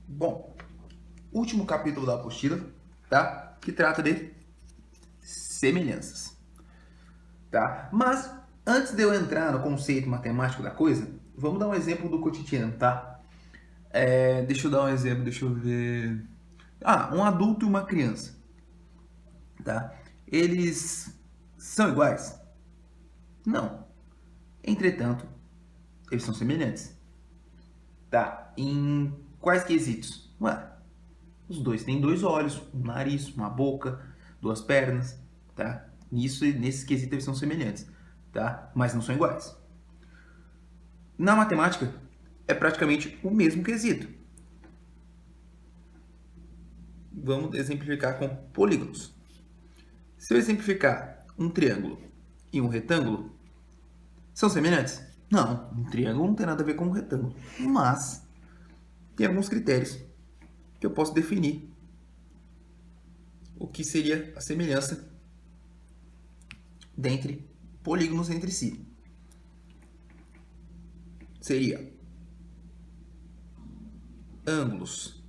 Bom, último capítulo da apostila, tá? Que trata de semelhanças, tá? Mas antes de eu entrar no conceito matemático da coisa, vamos dar um exemplo do cotidiano, tá? Deixa eu dar um exemplo, deixa eu ver. Um adulto e uma criança, tá? Eles são iguais? Não. Entretanto, eles são semelhantes, tá? Em quais quesitos? Ué, os dois têm dois olhos, um nariz, uma boca, duas pernas, tá? Nesse quesito eles são semelhantes, tá? Mas não são iguais. Na matemática, é praticamente o mesmo quesito. Vamos exemplificar com polígonos. Se eu exemplificar um triângulo e um retângulo, são semelhantes? Não, um triângulo não tem nada a ver com um retângulo. Mas tem alguns critérios que eu posso definir o que seria a semelhança dentre polígonos entre si. Seria ângulos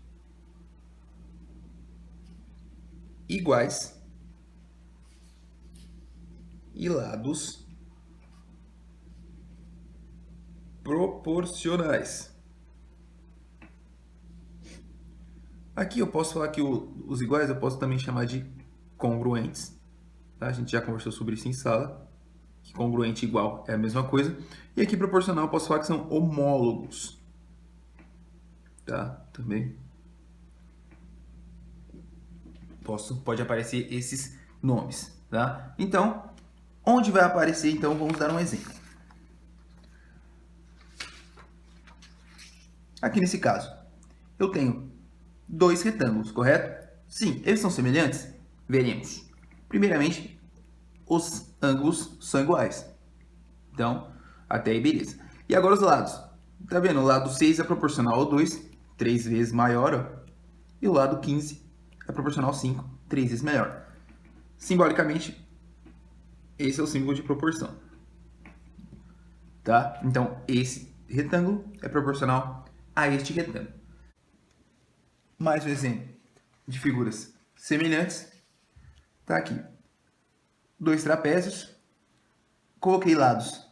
iguais e lados proporcionais. Aqui eu posso falar que os iguais eu posso também chamar de congruentes. Tá? A gente já conversou sobre isso em sala, que congruente e igual é a mesma coisa. E aqui proporcional eu posso falar que são homólogos. Tá? Também pode aparecer esses nomes. Tá? Então, onde vai aparecer? Então, vamos dar um exemplo. Aqui nesse caso, eu tenho dois retângulos, correto? Sim, eles são semelhantes? Veremos. Primeiramente, os ângulos são iguais. Então, até aí beleza. E agora os lados. Tá vendo? O lado 6 é proporcional ao 2, 3 vezes maior. Ó. E o lado 15 é proporcional ao 5, 3 vezes maior. Simbolicamente, esse é o símbolo de proporção. Tá? Então, esse retângulo é proporcional a este retângulo. Mais um exemplo de figuras semelhantes. Tá aqui. Dois trapézios. Coloquei lados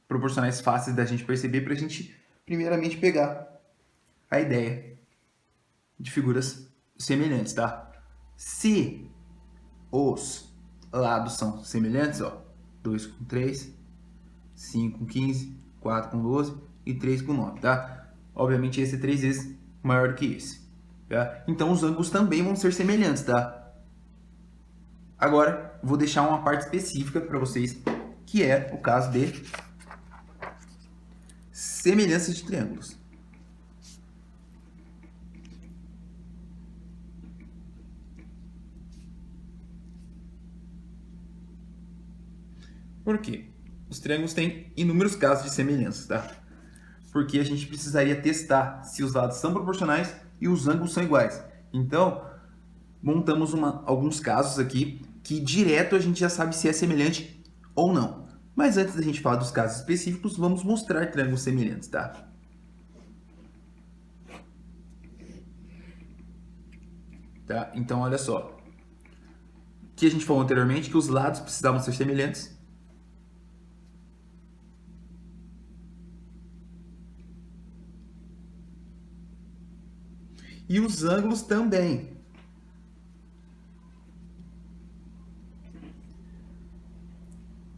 proporcionais fáceis da gente perceber para a gente, primeiramente, pegar a ideia de figuras semelhantes, tá? Se os lados são semelhantes, ó, 2 com 3, 5 com 15, 4 com 12 e 3 com 9, tá? Obviamente esse é 3 vezes maior do que esse, tá? Então os ângulos também vão ser semelhantes, tá? Agora, vou deixar uma parte específica para vocês, que é o caso de semelhanças de triângulos. Por quê? Os triângulos têm inúmeros casos de semelhanças, tá? Porque a gente precisaria testar se os lados são proporcionais e os ângulos são iguais. Então, montamos alguns casos aqui que direto a gente já sabe se é semelhante ou não. Mas antes da gente falar dos casos específicos, vamos mostrar triângulos semelhantes, tá? Tá? Então, olha só. O que a gente falou anteriormente, que os lados precisavam ser semelhantes. E os ângulos também.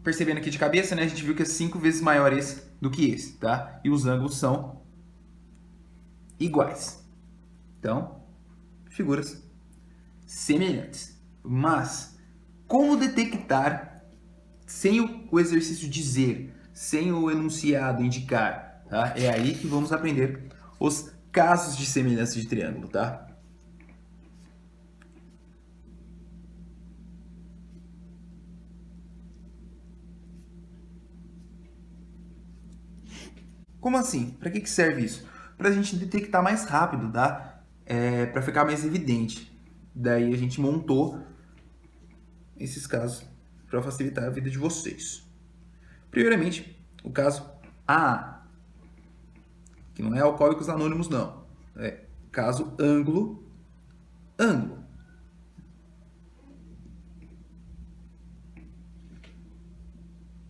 Percebendo aqui de cabeça, né? A gente viu que é 5 vezes maior esse do que esse, tá? E os ângulos são iguais. Então, figuras semelhantes. Mas, como detectar sem o exercício dizer, sem o enunciado indicar, tá? É aí que vamos aprender os casos de semelhança de triângulo, tá? Como assim? Para que serve isso? Para a gente detectar mais rápido, tá? Para ficar mais evidente. Daí a gente montou esses casos para facilitar a vida de vocês. Primeiramente, o caso A, que não é Alcoólicos Anônimos, não. É Caso ângulo, ângulo.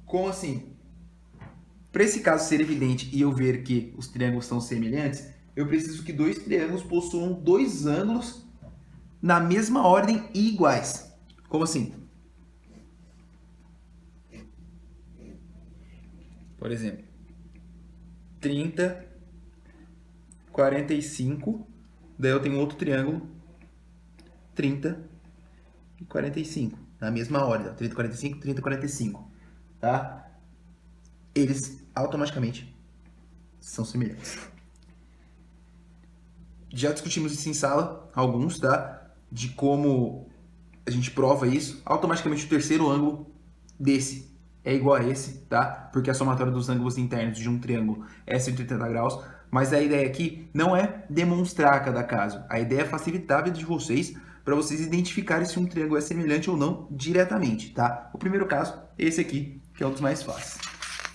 Como assim? Para esse caso ser evidente e eu ver que os triângulos são semelhantes, eu preciso que dois triângulos possuam dois ângulos na mesma ordem e iguais. Como assim? Por exemplo, 30, 45, daí eu tenho outro triângulo, 30 e 45, na mesma ordem, 30, 45, 30, 45, tá? Eles automaticamente são semelhantes. Já discutimos isso em sala, alguns, tá? De como a gente prova isso. Automaticamente o terceiro ângulo desse é igual a esse, tá? Porque a somatória dos ângulos internos de um triângulo é 180 graus. Mas a ideia aqui não é demonstrar cada caso. A ideia é facilitar a vida de vocês para vocês identificarem se um triângulo é semelhante ou não diretamente, tá? O primeiro caso é esse aqui, que é um dos mais fáceis.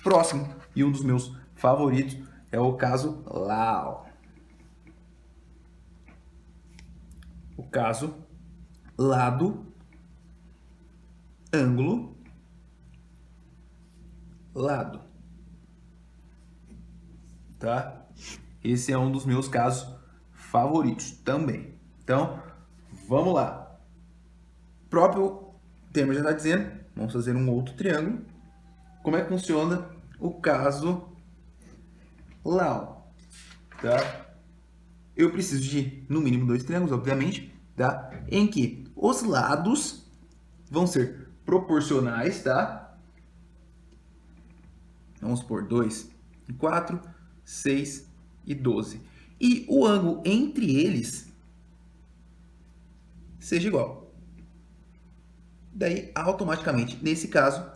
Próximo, e um dos meus favoritos, é o caso LAO. O caso lado, ângulo, lado. Tá? Esse é um dos meus casos favoritos também. Então, vamos lá. O próprio termo já está dizendo, vamos fazer um outro triângulo. Como é que funciona o caso LAO? Tá? Eu preciso de, no mínimo, dois triângulos, obviamente, tá? Em que os lados vão ser proporcionais, tá? Vamos por 2 e 4, 6 e 12. E o ângulo entre eles seja igual. Daí, automaticamente, nesse caso,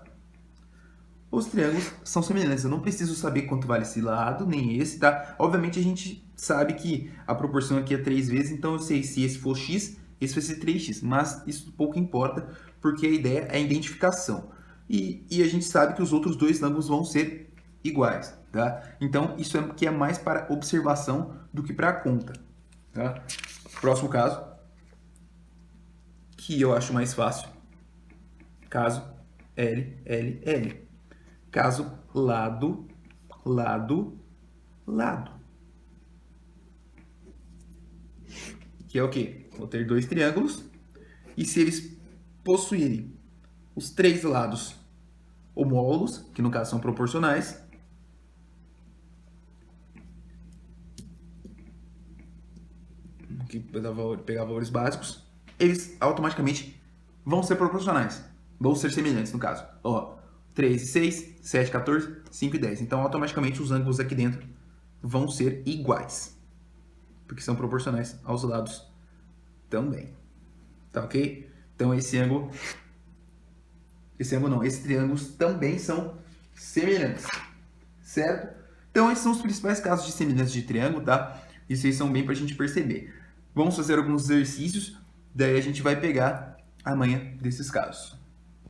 os triângulos são semelhantes. Eu não preciso saber quanto vale esse lado, nem esse, tá? Obviamente, a gente sabe que a proporção aqui é 3 vezes, então eu sei se esse for x, esse vai ser 3x. Mas isso pouco importa, porque a ideia é a identificação. E a gente sabe que os outros dois ângulos vão ser iguais, tá? Então, isso aqui é mais para observação do que para conta, tá? Próximo caso, que eu acho mais fácil. Caso L, L, L. Caso lado, lado, lado. Que é o quê? Vou ter dois triângulos e se eles possuírem os três lados homólogos, que no caso são proporcionais, que pegar valores básicos, eles automaticamente vão ser proporcionais. Vão ser semelhantes, no caso. Ó, 3 e 6, 7 e 14, 5 e 10. Então, automaticamente, os ângulos aqui dentro vão ser iguais. Porque são proporcionais aos lados também. Tá ok? Então, esses triângulos também são semelhantes. Certo? Então, esses são os principais casos de semelhança de triângulo, tá? Isso aí são bem pra gente perceber. Vamos fazer alguns exercícios, daí a gente vai pegar amanhã desses casos.